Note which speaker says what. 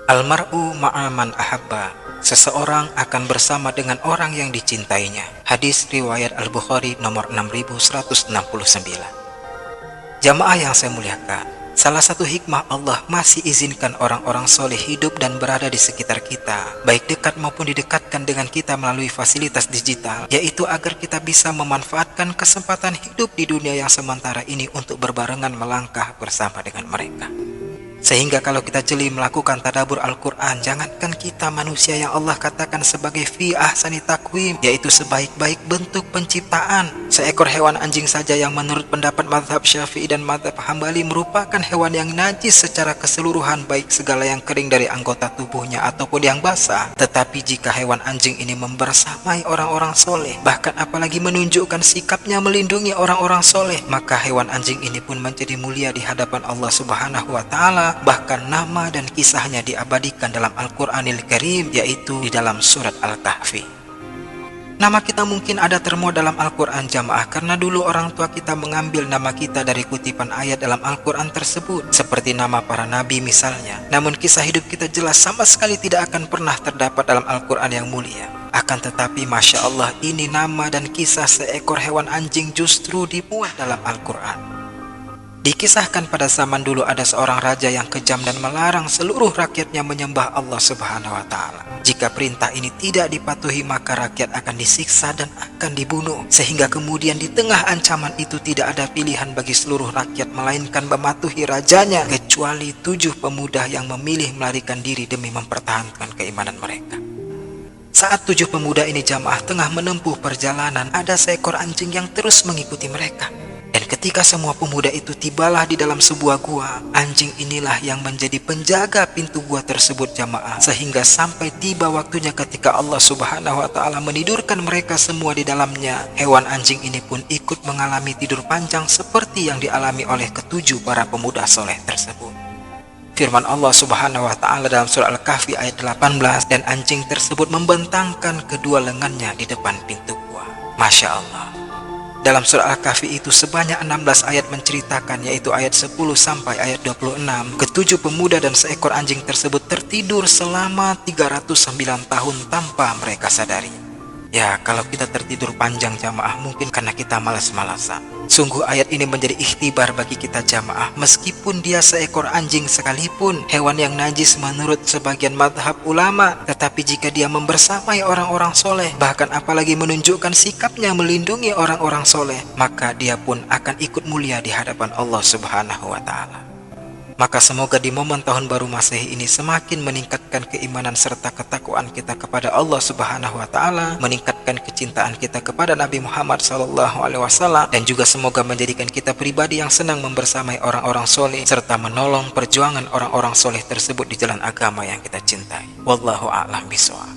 Speaker 1: Almar'u ma'aman ahabba. Seseorang akan bersama dengan orang yang dicintainya. Hadis riwayat Al-Bukhari nomor 6169. Jamaah yang saya muliakan, salah satu hikmah Allah masih izinkan orang-orang soleh hidup dan berada di sekitar kita, baik dekat maupun didekatkan dengan kita melalui fasilitas digital, yaitu agar kita bisa memanfaatkan kesempatan hidup di dunia yang sementara ini untuk berbarengan melangkah bersama dengan mereka. Sehingga kalau kita jeli melakukan tadabbur Al-Quran, jangankan kita manusia yang Allah katakan sebagai fi ahsani takwim, yaitu sebaik-baik bentuk penciptaan, seekor hewan anjing saja yang menurut pendapat mazhab Syafi'i dan mazhab Hambali merupakan hewan yang najis secara keseluruhan, baik segala yang kering dari anggota tubuhnya ataupun yang basah. Tetapi jika hewan anjing ini membersamai orang-orang soleh, bahkan apalagi menunjukkan sikapnya melindungi orang-orang soleh, maka hewan anjing ini pun menjadi mulia di hadapan Allah Subhanahu wa Ta'ala. Bahkan nama dan kisahnya diabadikan dalam Al-Quranil Karim, yaitu di dalam surat Al-Kahfi. Nama kita mungkin ada termuat dalam Al-Quran jamaah, karena dulu orang tua kita mengambil nama kita dari kutipan ayat dalam Al-Quran tersebut, seperti nama para nabi misalnya. Namun kisah hidup kita jelas sama sekali tidak akan pernah terdapat dalam Al-Quran yang mulia. Akan tetapi Masya Allah, ini nama dan kisah seekor hewan anjing justru dimuat dalam Al-Quran. Dikisahkan pada zaman dulu ada seorang raja yang kejam dan melarang seluruh rakyatnya menyembah Allah Subhanahu wa Ta'ala. Jika perintah ini tidak dipatuhi, maka rakyat akan disiksa dan akan dibunuh. Sehingga kemudian di tengah ancaman itu tidak ada pilihan bagi seluruh rakyat melainkan mematuhi rajanya, kecuali 7 pemuda yang memilih melarikan diri demi mempertahankan keimanan mereka. Saat 7 pemuda ini jamaah tengah menempuh perjalanan, ada seekor anjing yang terus mengikuti mereka. Dan ketika semua pemuda itu tibalah di dalam sebuah gua, anjing inilah yang menjadi penjaga pintu gua tersebut jamaah. Sehingga sampai tiba waktunya ketika Allah Subhanahu wa Ta'ala menidurkan mereka semua di dalamnya, hewan anjing ini pun ikut mengalami tidur panjang seperti yang dialami oleh ketujuh para pemuda soleh tersebut. Firman Allah Subhanahu wa Ta'ala dalam surah Al-Kahfi ayat 18, dan anjing tersebut membentangkan kedua lengannya di depan pintu gua. Masya Allah. Dalam surah Al-Kahfi itu sebanyak 16 ayat menceritakan, yaitu ayat 10 sampai ayat 26. Ketujuh pemuda dan seekor anjing tersebut tertidur selama 309 tahun tanpa mereka sadari. Ya, kalau kita tertidur panjang jamaah mungkin karena kita malas-malasan. Sungguh ayat ini menjadi ikhtibar bagi kita jamaah. Meskipun dia seekor anjing sekalipun, hewan yang najis menurut sebagian madhab ulama, tetapi jika dia membersamai orang-orang soleh, bahkan apalagi menunjukkan sikapnya melindungi orang-orang soleh, maka dia pun akan ikut mulia di hadapan Allah Subhanahu wa Ta'ala. Maka semoga di momen tahun baru Masehi ini semakin meningkatkan keimanan serta ketakwaan kita kepada Allah Subhanahu wa Ta'ala, meningkatkan kecintaan kita kepada Nabi Muhammad SAW, dan juga semoga menjadikan kita pribadi yang senang membersamai orang-orang soleh serta menolong perjuangan orang-orang soleh tersebut di jalan agama yang kita cintai. Wallahu a'lam bishawab.